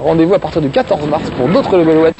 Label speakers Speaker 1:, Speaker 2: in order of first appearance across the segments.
Speaker 1: Rendez-vous à partir du 14 mars pour d'autres Level 1.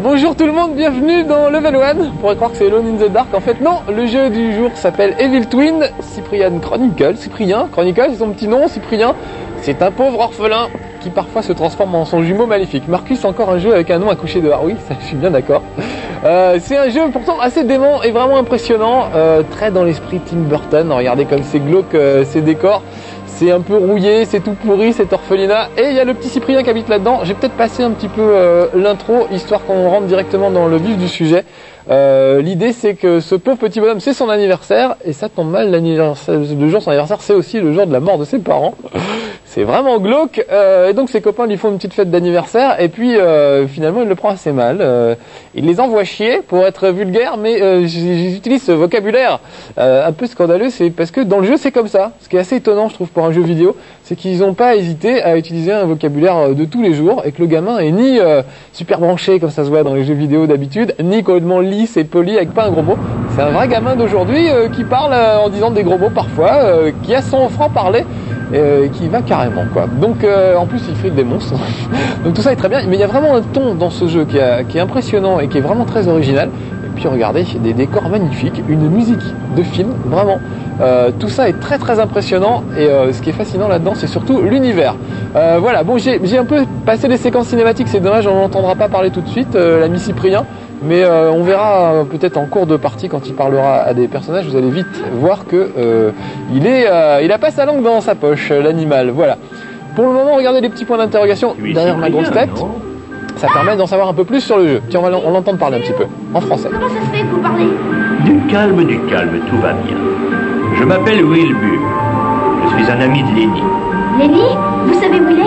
Speaker 1: Bonjour tout le monde, bienvenue dans Level 1. On pourrait croire que c'est Alone in the Dark, en fait non, le jeu du jour s'appelle Evil Twin Cyprian Chronicle. Cyprien Chronicle, c'est son petit nom, Cyprien. C'est un pauvre orphelin qui parfois se transforme en son jumeau maléfique. Marcus, encore un jeu avec un nom à coucher dehors, oui, ça, je suis bien d'accord. C'est un jeu pourtant assez dément et vraiment impressionnant, très dans l'esprit Tim Burton. Regardez comme c'est glauque, ces décors. C'est un peu rouillé, c'est tout pourri, cet orphelinat. Et il y a le petit Cyprien qui habite là-dedans. J'ai peut-être passé un petit peu l'intro, histoire qu'on rentre directement dans le vif du sujet. L'idée, c'est que ce pauvre petit bonhomme, c'est son anniversaire. Et ça tombe mal, l'anniversaire, le jour de son anniversaire, c'est aussi le jour de la mort de ses parents. C'est vraiment glauque. Et donc ses copains lui font une petite fête d'anniversaire. Et puis finalement, il le prend assez mal. Il les envoie chier, pour être vulgaire. Mais j'utilise ce vocabulaire un peu scandaleux. C'est parce que dans le jeu, c'est comme ça. Ce qui est assez étonnant, je trouve, pour un jeu vidéo, c'est qu'ils n'ont pas hésité à utiliser un vocabulaire de tous les jours. Et que le gamin est ni super branché, comme ça se voit dans les jeux vidéo d'habitude, ni complètement lisse et poli avec pas un gros mot. C'est un vrai gamin d'aujourd'hui qui parle en disant des gros mots parfois, qui a son franc-parler. Qui va carrément quoi. Donc en plus il fait des monstres. Donc tout ça est très bien, mais il y a vraiment un ton dans ce jeu qui est impressionnant et qui est vraiment très original. Et puis regardez, des décors magnifiques, une musique de film, vraiment. Tout ça est très très impressionnant et ce qui est fascinant là-dedans, c'est surtout l'univers. Voilà, bon j'ai un peu passé les séquences cinématiques, c'est dommage, on n'entendra pas parler tout de suite, l'ami Cyprien. Mais on verra peut-être en cours de partie quand il parlera à des personnages, vous allez vite voir que il a pas sa langue dans sa poche, l'animal. Voilà. Pour le moment, regardez les petits points d'interrogation derrière ma grosse tête. Ça permet d'en savoir un peu plus sur le jeu. Tiens, on va l'entendre parler un petit peu en français.
Speaker 2: Comment ça se fait que vous parlez?
Speaker 3: Du calme, tout va bien. Je m'appelle Wilbur. Je suis un ami de Lenny.
Speaker 2: Lenny? Vous savez où il est?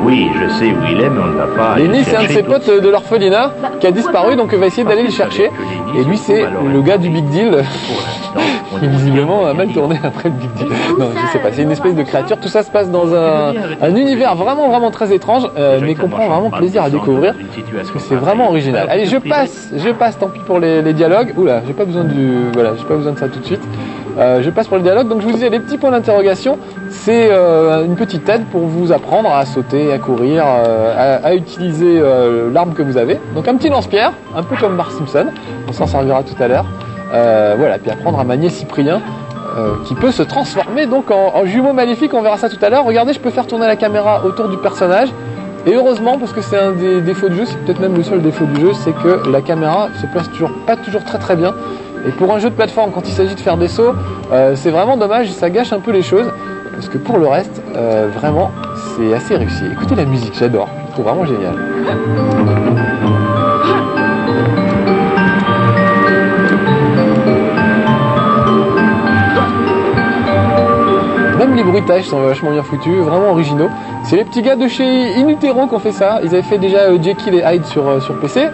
Speaker 3: Oui, je sais où il est, mais on ne va pas...
Speaker 1: Lenny, c'est un de ses potes de l'orphelinat qui a disparu, donc on va essayer d'aller le chercher. Et lui, c'est le gars du Big Deal, qui visiblement a mal tourné après le Big Deal. Non, je sais pas, c'est une espèce de créature. Tout ça se passe dans un univers vraiment, vraiment très étrange, mais qu'on prend vraiment plaisir à découvrir, parce que c'est vraiment original. Allez, je passe, tant pis pour les dialogues. Oula, j'ai pas besoin de ça tout de suite. Je passe pour le dialogue. Donc je vous disais, les petits points d'interrogation, c'est une petite aide pour vous apprendre à sauter, à courir, à utiliser l'arme que vous avez. Donc un petit lance-pierre, un peu comme Bart Simpson, on s'en servira tout à l'heure. Voilà, puis apprendre à manier Cyprien, qui peut se transformer donc en jumeau maléfique, on verra ça tout à l'heure. Regardez, je peux faire tourner la caméra autour du personnage. Et heureusement, parce que c'est un des défauts du jeu, c'est peut-être même le seul défaut du jeu, c'est que la caméra se place pas toujours très très bien. Et pour un jeu de plateforme, quand il s'agit de faire des sauts, c'est vraiment dommage, ça gâche un peu les choses. Parce que pour le reste, vraiment, c'est assez réussi. Écoutez la musique, j'adore, je trouve vraiment génial. Même les bruitages sont vachement bien foutus, vraiment originaux. C'est les petits gars de chez Inutero qui ont fait ça. Ils avaient fait déjà Jekyll et Hyde sur PC.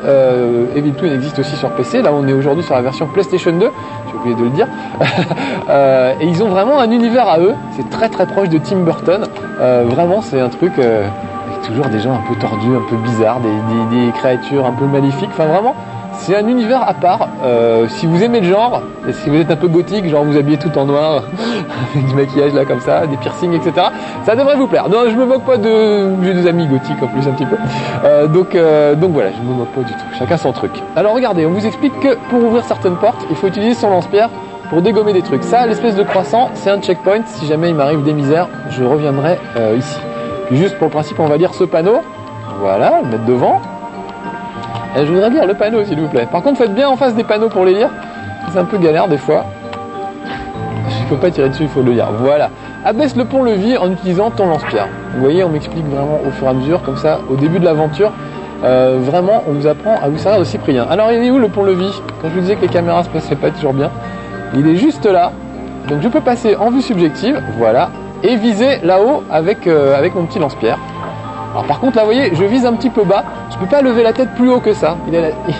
Speaker 1: Evil Twin existe aussi sur PC. Là, on est aujourd'hui sur la version PlayStation 2. J'ai oublié de le dire. Et ils ont vraiment un univers à eux. C'est très très proche de Tim Burton. Vraiment, c'est un truc avec toujours des gens un peu tordus, un peu bizarres, des créatures un peu maléfiques. Enfin, vraiment. C'est un univers à part. Si vous aimez le genre, et si vous êtes un peu gothique, genre vous habillez tout en noir, avec du maquillage là comme ça, des piercings, etc., ça devrait vous plaire. Non, je me moque pas de... J'ai des amis gothiques en plus un petit peu. Donc voilà, je me moque pas du tout. Chacun son truc. Alors regardez, on vous explique que pour ouvrir certaines portes, il faut utiliser son lance-pierre pour dégommer des trucs. Ça, l'espèce de croissant, c'est un checkpoint. Si jamais il m'arrive des misères, je reviendrai ici. Puis juste pour le principe, on va lire ce panneau. Voilà, le mettre devant. Et je voudrais lire le panneau s'il vous plaît. Par contre, faites bien en face des panneaux pour les lire. C'est un peu galère des fois. Il ne faut pas tirer dessus, il faut le lire. Voilà. Abaisse le pont-levis en utilisant ton lance-pierre. Vous voyez, on m'explique vraiment au fur et à mesure, comme ça, au début de l'aventure. Vraiment, on vous apprend à vous servir de Cyprien. Alors, il est où le pont-levis? Quand je vous disais que les caméras se passaient pas toujours bien, il est juste là. Donc je peux passer en vue subjective, voilà, et viser là-haut avec mon petit lance-pierre. Alors par contre là vous voyez, je vise un petit peu bas, je peux pas lever la tête plus haut que ça.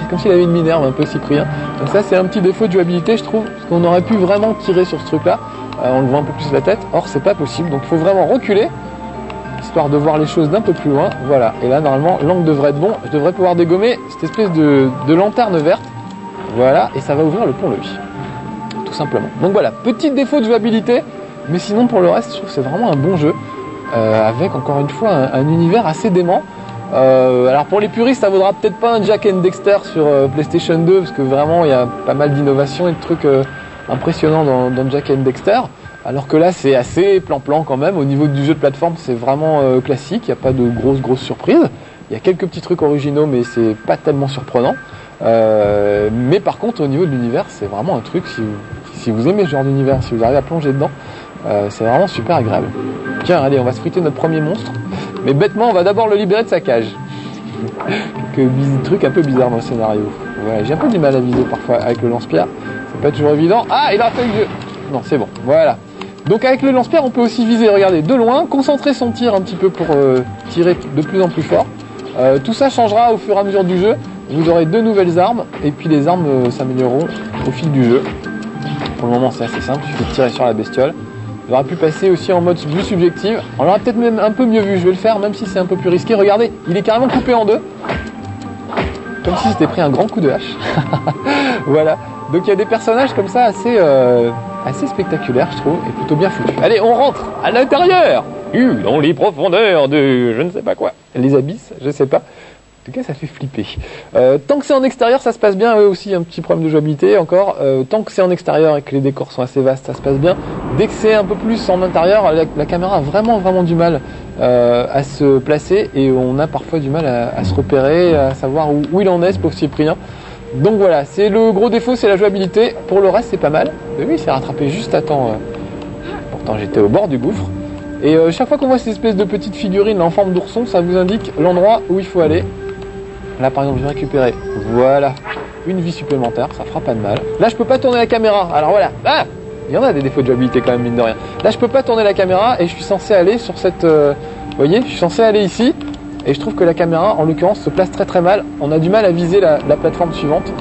Speaker 1: Comme s'il avait une minerve un peu Cyprien. Donc ça c'est un petit défaut de jouabilité je trouve, parce qu'on aurait pu vraiment tirer sur ce truc là, on le voit un peu plus la tête, or c'est pas possible, donc il faut vraiment reculer, histoire de voir les choses d'un peu plus loin, voilà. Et là normalement l'angle devrait être bon, je devrais pouvoir dégommer cette espèce de lanterne verte, voilà, et ça va ouvrir le pont-levis, tout simplement. Donc voilà, petit défaut de jouabilité, mais sinon pour le reste je trouve que c'est vraiment un bon jeu. Avec encore une fois un univers assez dément. Alors pour les puristes ça vaudra peut-être pas un Jack and Dexter sur PlayStation 2 parce que vraiment il y a pas mal d'innovations et de trucs impressionnants dans Jack and Dexter, alors que là c'est assez plan-plan quand même. Au niveau du jeu de plateforme c'est vraiment classique, il n'y a pas de grosses surprises, il y a quelques petits trucs originaux mais c'est pas tellement surprenant. Mais par contre au niveau de l'univers c'est vraiment un truc, si vous aimez ce genre d'univers, si vous arrivez à plonger dedans, c'est vraiment super agréable. Tiens, allez, on va se friter notre premier monstre. Mais bêtement, on va d'abord le libérer de sa cage. Quelques trucs un peu bizarres dans le scénario. Ouais, j'ai un peu du mal à viser parfois avec le lance-pierre. C'est pas toujours évident. Ah, il a fait le jeu. Non, c'est bon. Voilà. Donc avec le lance-pierre, on peut aussi viser, regardez, de loin, concentrer son tir un petit peu pour tirer de plus en plus fort. Tout ça changera au fur et à mesure du jeu. Vous aurez 2 nouvelles armes, et puis les armes s'amélioreront au fil du jeu. Pour le moment, c'est assez simple. Il suffit de tirer sur la bestiole. J'aurais pu passer aussi en mode vue subjective. On l'aurait peut-être même un peu mieux vu. Je vais le faire, même si c'est un peu plus risqué. Regardez, il est carrément coupé en 2. Comme si c'était pris un grand coup de hache. Voilà. Donc il y a des personnages comme ça assez spectaculaires, je trouve, et plutôt bien foutus. Allez, on rentre à l'intérieur. Dans les profondeurs de je ne sais pas quoi. Les abysses, je sais pas. En tout cas, ça fait flipper. Tant que c'est en extérieur, ça se passe bien. Eux aussi, un petit problème de jouabilité encore. Tant que c'est en extérieur et que les décors sont assez vastes, ça se passe bien. Dès que c'est un peu plus en intérieur, la caméra a vraiment du mal à se placer et on a parfois du mal à se repérer, à savoir où il en est, ce pauvre Cyprien. Donc voilà, c'est le gros défaut, c'est la jouabilité. Pour le reste, c'est pas mal. Mais oui, il s'est rattrapé juste à temps. Pourtant, j'étais au bord du gouffre. Et chaque fois qu'on voit cette espèce de petite figurine en forme d'ourson, ça vous indique l'endroit où il faut aller. Là par exemple je vais récupérer, voilà, une vie supplémentaire, ça fera pas de mal. Là je peux pas tourner la caméra, alors voilà, ah, il y en a des défauts de jouabilité quand même mine de rien. Là je peux pas tourner la caméra et je suis censé aller sur cette, vous voyez, je suis censé aller ici. Et je trouve que la caméra en l'occurrence se place très mal, on a du mal à viser la plateforme suivante.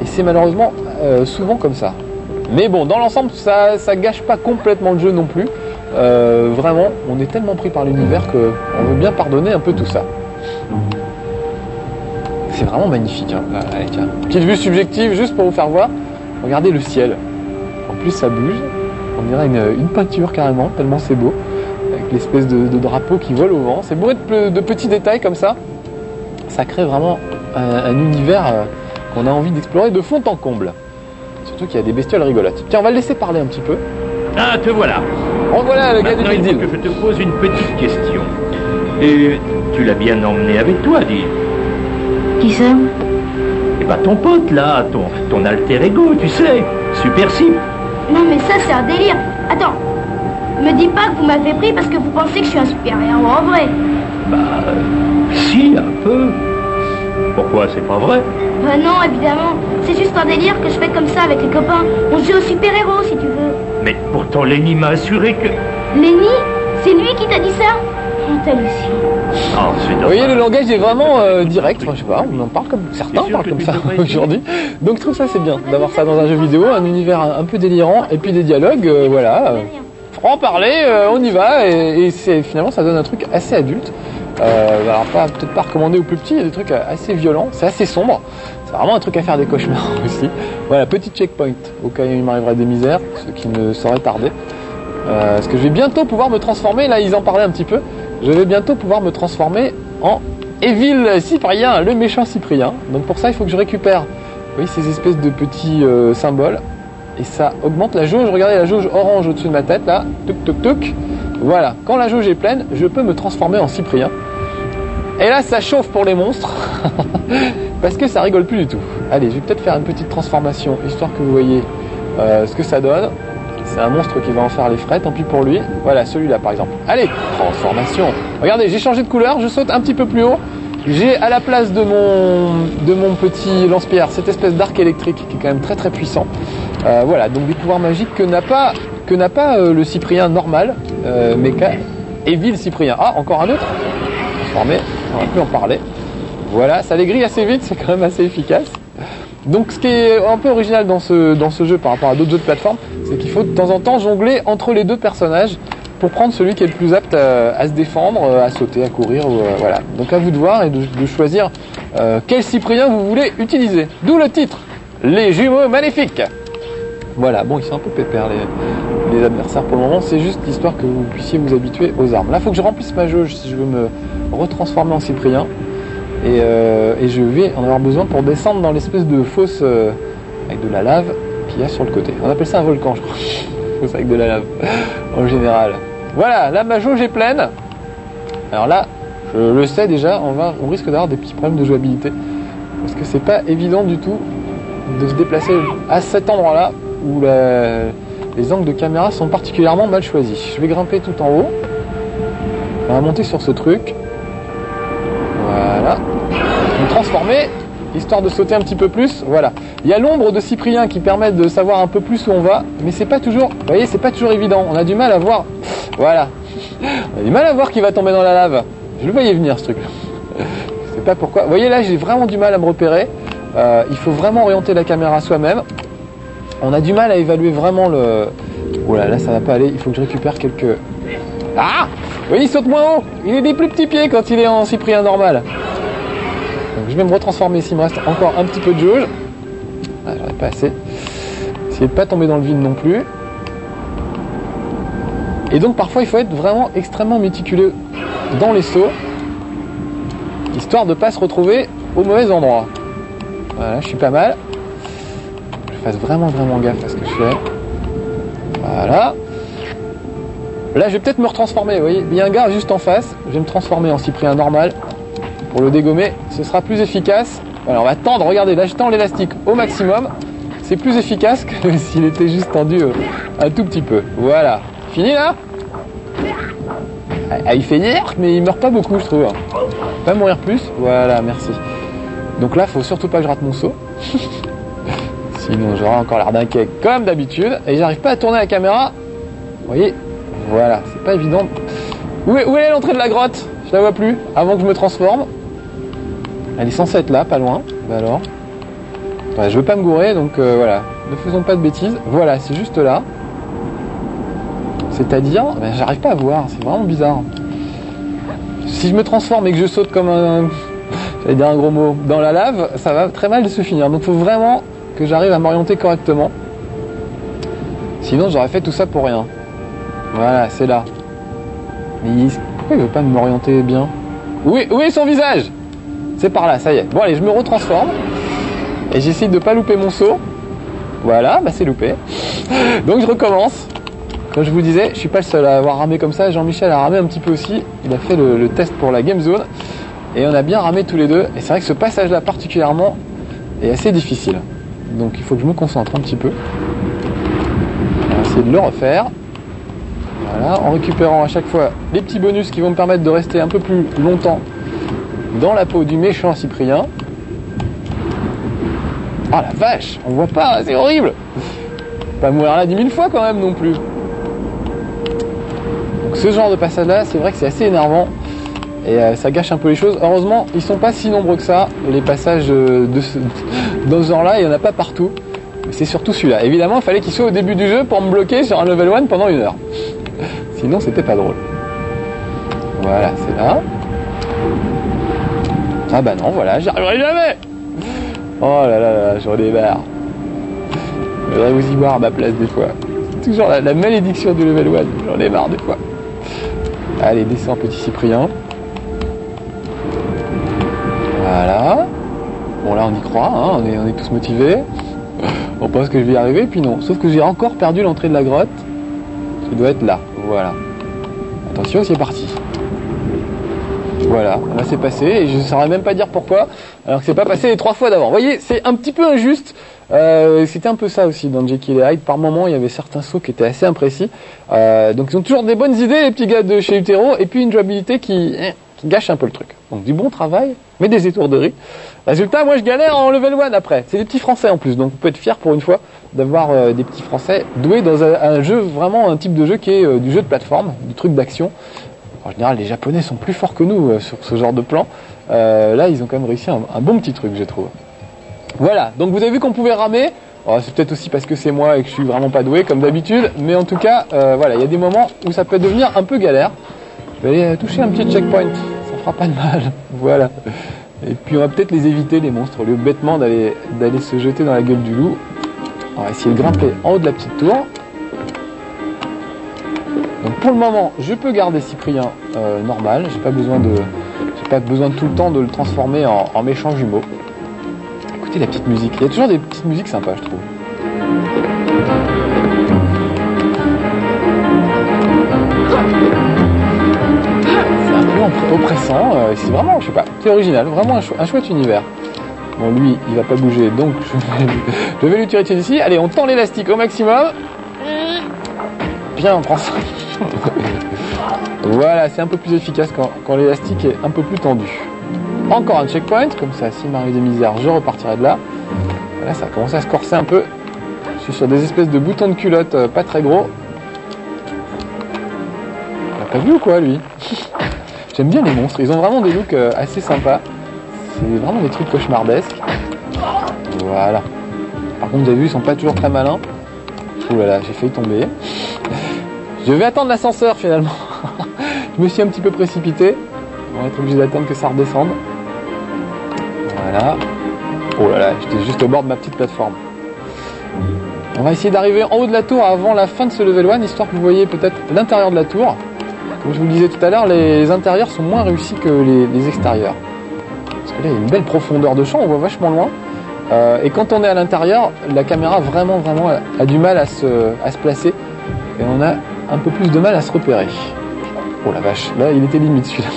Speaker 1: Et c'est malheureusement souvent comme ça. Mais bon, dans l'ensemble ça gâche pas complètement le jeu non plus. Vraiment, on est tellement pris par l'univers qu'on veut bien pardonner un peu tout ça. C'est vraiment magnifique, hein. Allez, tiens. Petite vue subjective juste pour vous faire voir. Regardez le ciel. En plus ça bouge. On dirait une peinture carrément, tellement c'est beau. Avec l'espèce de drapeau qui vole au vent. C'est bourré de petits détails comme ça. Ça crée vraiment un univers qu'on a envie d'explorer de fond en comble. Surtout qu'il y a des bestioles rigolotes. Tiens, on va le laisser parler un petit peu.
Speaker 3: Ah, te voilà.
Speaker 1: En voilà le gars du Big Deal.
Speaker 3: Que je te pose une petite question. Et tu l'as bien emmené avec toi, dis.
Speaker 2: Qui ça?
Speaker 3: Eh ben ton pote là, ton alter ego, tu sais, Super Sip.
Speaker 2: Non mais ça c'est un délire. Attends, me dis pas que vous m'avez pris parce que vous pensez que je suis un super-héros en vrai.
Speaker 3: Bah, si, un peu. Pourquoi, c'est pas vrai?
Speaker 2: Bah non, évidemment. C'est juste un délire que je fais comme ça avec les copains. On joue au super-héros si tu veux.
Speaker 3: Mais pourtant Lenny m'a assuré que...
Speaker 2: Lenny? C'est lui qui t'a dit ça? Oh, t'hallucines.
Speaker 3: Oh, c'est dommage.
Speaker 1: Vous voyez, le langage est vraiment direct, enfin, je sais pas, on en parle comme certains parlent comme ça aujourd'hui. Donc je trouve ça c'est bien d'avoir ça dans un jeu vidéo, un univers un peu délirant et puis des dialogues, voilà. En parler, on y va et c'est finalement ça donne un truc assez adulte. Alors peut-être pas recommandé aux plus petits, il y a des trucs assez violents, c'est assez sombre. C'est vraiment un truc à faire des cauchemars aussi. Voilà, petit checkpoint au cas où il m'arriverait des misères, ce qui ne saurait tarder. Parce que je vais bientôt pouvoir me transformer, là ils en parlaient un petit peu. Je vais bientôt pouvoir me transformer en Evil Cyprien, le méchant Cyprien. Donc pour ça, il faut que je récupère, vous voyez, ces espèces de petits symboles. Et ça augmente la jauge. Regardez la jauge orange au-dessus de ma tête, là. Tuc, tuc, tuc. Voilà. Quand la jauge est pleine, je peux me transformer en Cyprien. Et là, ça chauffe pour les monstres. Parce que ça rigole plus du tout. Allez, je vais peut-être faire une petite transformation, histoire que vous voyez ce que ça donne. C'est un monstre qui va en faire les frais, tant pis pour lui. Voilà, celui-là par exemple. Allez, transformation. Regardez, j'ai changé de couleur, je saute un petit peu plus haut. J'ai à la place de mon petit lance-pierre cette espèce d'arc électrique qui est quand même très puissant. Voilà, donc des pouvoirs magiques que n'a pas que n'a pas le Cyprien normal, mais qu'a Evil Cyprien. Ah, encore un autre transformé, on va plus en parler. Voilà, ça les grille assez vite, c'est quand même assez efficace. Donc ce qui est un peu original dans ce jeu par rapport à d'autres jeux de plateforme, c'est qu'il faut de temps en temps jongler entre les deux personnages pour prendre celui qui est le plus apte à se défendre, à sauter, à courir, voilà. Donc à vous de voir et de choisir quel Cyprien vous voulez utiliser. D'où le titre, les jumeaux maléfiques. Voilà, bon ils sont un peu pépères les adversaires pour le moment, c'est juste histoire que vous puissiez vous habituer aux armes. Là il faut que je remplisse ma jauge si je veux me retransformer en Cyprien. Et je vais en avoir besoin pour descendre dans l'espèce de fosse avec de la lave qu'il y a sur le côté. On appelle ça un volcan, je crois. Fosse avec de la lave, en général. Voilà, là ma jauge est pleine. Alors là, je le sais déjà, on risque d'avoir des petits problèmes de jouabilité. Parce que c'est pas évident du tout de se déplacer à cet endroit-là où les angles de caméra sont particulièrement mal choisis. Je vais grimper tout en haut. On va monter sur ce truc. Voilà. Me transformer, histoire de sauter un petit peu plus. Voilà. Il y a l'ombre de Cyprien qui permet de savoir un peu plus où on va, mais c'est pas toujours, vous voyez, c'est pas toujours évident. On a du mal à voir. Voilà. On a du mal à voir qui va tomber dans la lave. Je le voyais venir ce truc. Je sais pas pourquoi. Vous voyez là, j'ai vraiment du mal à me repérer. Il faut vraiment orienter la caméra soi-même. On a du mal à évaluer vraiment le. Oh là, ça va pas aller. Il faut que je récupère quelques. Ah! Oui, il saute moins haut. Il est des plus petits pieds quand il est en Cyprien normal. Donc, je vais me retransformer s'il me reste encore un petit peu de jauge. Ah, j'en ai pas assez. Essayez de pas tomber dans le vide non plus. Et donc parfois il faut être vraiment extrêmement méticuleux dans les sauts, histoire de pas se retrouver au mauvais endroit. Voilà, je suis pas mal. Je fasse vraiment gaffe à ce que je fais. Voilà. Là, je vais peut-être me retransformer. Vous voyez, il y a un gars juste en face. Je vais me transformer en Cyprien normal pour le dégommer. Ce sera plus efficace. Voilà, on va tendre. Regardez, là, je tends l'élastique au maximum. C'est plus efficace que s'il était juste tendu un tout petit peu. Voilà. Fini là? Ah, il fait dire, mais il meurt pas beaucoup, je trouve. Pas mourir plus. Voilà, merci. Donc là, faut surtout pas que je rate mon saut. Sinon, j'aurai encore l'air d'un cake comme d'habitude. Et j'arrive pas à tourner la caméra. Vous voyez? Voilà, c'est pas évident. Où est l'entrée de la grotte? Je la vois plus. Avant que je me transforme. Elle est censée être là, pas loin. Bah alors. Ouais, je veux pas me gourer, donc voilà. Ne faisons pas de bêtises. Voilà, c'est juste là. C'est-à-dire, ben, j'arrive pas à voir. C'est vraiment bizarre. Si je me transforme et que je saute comme un... J'allais dire un gros mot. Dans la lave, ça va très mal se finir. Donc il faut vraiment que j'arrive à m'orienter correctement. Sinon, j'aurais fait tout ça pour rien. Voilà, c'est là. Mais pourquoi il veut pas m'orienter bien? Où est son visage? C'est par là, ça y est. Bon allez, je me retransforme. Et j'essaye de pas louper mon saut. Voilà, bah c'est loupé. Donc je recommence. Comme je vous disais, je suis pas le seul à avoir ramé comme ça. Jean-Michel a ramé un petit peu aussi. Il a fait le test pour la Game Zone. Et on a bien ramé tous les deux. Et c'est vrai que ce passage-là particulièrement est assez difficile. Donc il faut que je me concentre un petit peu. On va essayer de le refaire. Voilà, en récupérant à chaque fois les petits bonus qui vont me permettre de rester un peu plus longtemps dans la peau du méchant Cyprien. Ah la vache, on voit pas, c'est horrible. Pas mourir là 10 000 fois quand même non plus. Donc ce genre de passage là, c'est vrai que c'est assez énervant. Et ça gâche un peu les choses. Heureusement, ils sont pas si nombreux que ça. Les passages dans ce genre là, il y en a pas partout. Mais c'est surtout celui-là. Évidemment, il fallait qu'il soit au début du jeu pour me bloquer sur un level 1 pendant 1 heure. Sinon, c'était pas drôle. Voilà, c'est là. Ah bah non, voilà, j'y arriverai jamais. Oh là là là, j'en ai marre. Je voudrais vous y voir à ma place des fois. C'est toujours la malédiction du level 1. J'en ai marre des fois. Allez, descends, petit Cyprien. Voilà. Bon là, on y croit, hein, on est tous motivés. On pense que je vais y arriver, puis non. Sauf que j'ai encore perdu l'entrée de la grotte. Qui doit être là. Voilà. Attention, c'est parti. Voilà, là c'est passé et je ne saurais même pas dire pourquoi, alors que c'est pas passé les 3 fois d'avant. Vous voyez, c'est un petit peu injuste. C'était un peu ça aussi dans Jekyll et Hyde. Par moment, il y avait certains sauts qui étaient assez imprécis. Donc ils ont toujours des bonnes idées, les petits gars de chez Utero, et puis une jouabilité qui gâche un peu le truc. donc du bon travail, mais des étourderies. Résultat, moi je galère en level 1 après. C'est des petits Français en plus, donc on peut être fier pour une fois d'avoir des petits Français doués dans un jeu, vraiment un type de jeu qui est du jeu de plateforme, du truc d'action. En général, les Japonais sont plus forts que nous sur ce genre de plan. Là, ils ont quand même réussi un bon petit truc, je trouve. Voilà, donc vous avez vu qu'on pouvait ramer. C'est peut-être aussi parce que c'est moi et que je suis vraiment pas doué comme d'habitude, mais en tout cas, voilà, il y a des moments où ça peut devenir un peu galère. Je vais aller toucher un petit checkpoint, ça fera pas de mal. Voilà. Et puis on va peut-être les éviter, les monstres, au lieu bêtement d'aller se jeter dans la gueule du loup. On va essayer de grimper en haut de la petite tour. Donc pour le moment, je peux garder Cyprien normal. J'ai pas besoin de tout le temps de le transformer en méchant jumeau. Écoutez la petite musique. Il y a toujours des petites musiques sympas, je trouve. C'est un peu oppressant. C'est vraiment, je sais pas, c'est original. Vraiment un chouette univers. Bon, lui, il va pas bouger, donc je vais lui tirer dessus ici. Allez, on tend l'élastique au maximum. Bien, on prend ça. Voilà, c'est un peu plus efficace quand l'élastique est un peu plus tendu. Encore un checkpoint, comme ça, s'il m'arrive des misères, je repartirai de là. Là, ça a commencé à se corser un peu. Je suis sur des espèces de boutons de culotte pas très gros. On l'a pas vu ou quoi, lui? J'aime bien les monstres, ils ont vraiment des looks assez sympas. C'est vraiment des trucs cauchemardesques. Voilà. Par contre, vous avez vu, ils sont pas toujours très malins. Ouh là là, j'ai failli tomber. Je vais attendre l'ascenseur finalement. Je me suis un petit peu précipité. On va être obligé d'attendre que ça redescende. Voilà. Oh là là, j'étais juste au bord de ma petite plateforme. On va essayer d'arriver en haut de la tour avant la fin de ce level 1, histoire que vous voyez peut-être l'intérieur de la tour. Comme je vous le disais tout à l'heure, les intérieurs sont moins réussis que les extérieurs. Parce que là, il y a une belle profondeur de champ, on voit vachement loin. Et quand on est à l'intérieur, la caméra vraiment a du mal à se placer. Et on a un peu plus de mal à se repérer. Oh la vache, là il était limite celui-là.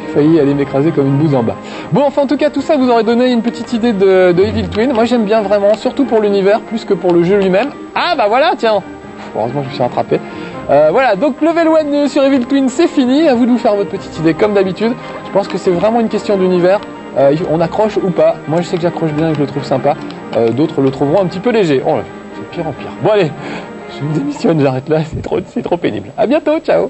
Speaker 1: J'ai failli aller m'écraser comme une bouse en bas. Bon, enfin en tout cas tout ça vous aurait donné une petite idée de Evil Twin. Moi j'aime bien vraiment, surtout pour l'univers, plus que pour le jeu lui-même. Ah bah voilà, tiens. Heureusement je me suis rattrapé. Voilà, donc level 1 sur Evil Twin c'est fini. À vous de vous faire votre petite idée comme d'habitude. Je pense que c'est vraiment une question d'univers. On accroche ou pas. Moi je sais que j'accroche bien et que je le trouve sympa. D'autres le trouveront un petit peu léger. Oh là, c'est pire en pire. Bon allez, je me démissionne, j'arrête là, c'est trop pénible. À bientôt, ciao.